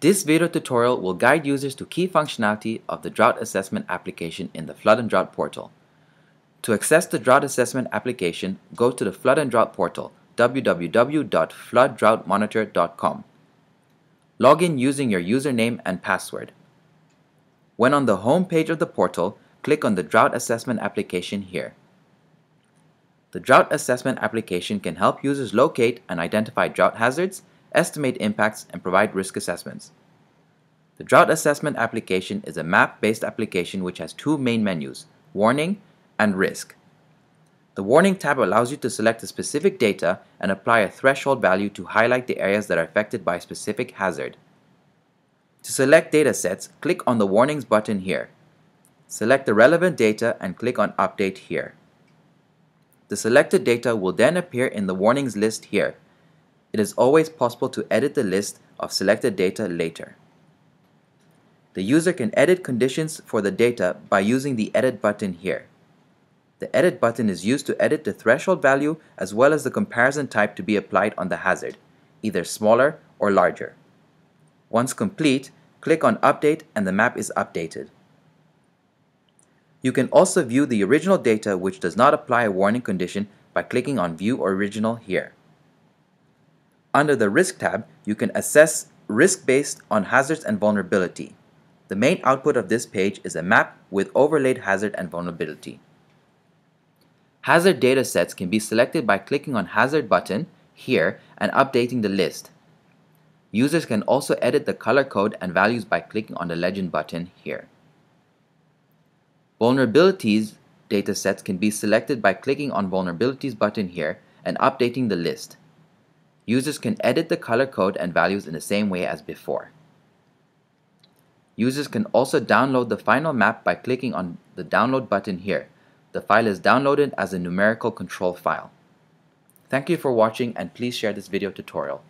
This video tutorial will guide users to key functionality of the Drought Assessment application in the Flood and Drought portal. To access the Drought Assessment application, go to the Flood and Drought portal, www.flooddroughtmonitor.com. Log in using your username and password. When on the home page of the portal, click on the Drought Assessment application here. The Drought Assessment application can help users locate and identify drought hazards, estimate impacts, and provide risk assessments. The Drought Assessment application is a map-based application which has two main menus, Warning and Risk. The Warning tab allows you to select a specific data and apply a threshold value to highlight the areas that are affected by a specific hazard. To select data sets, click on the Warnings button here. Select the relevant data and click on Update here. The selected data will then appear in the Warnings list here. It is always possible to edit the list of selected data later. The user can edit conditions for the data by using the Edit button here. The Edit button is used to edit the threshold value as well as the comparison type to be applied on the hazard, either smaller or larger. Once complete, click on Update and the map is updated. You can also view the original data which does not apply a warning condition by clicking on View Original here. Under the Risk tab, you can assess risk based on hazards and vulnerability. The main output of this page is a map with overlaid hazard and vulnerability. Hazard data sets can be selected by clicking on Hazard button here and updating the list. Users can also edit the color code and values by clicking on the Legend button here. Vulnerabilities datasets can be selected by clicking on Vulnerabilities button here and updating the list. Users can edit the color code and values in the same way as before. Users can also download the final map by clicking on the Download button here. The file is downloaded as a numerical control file. Thank you for watching and please share this video tutorial.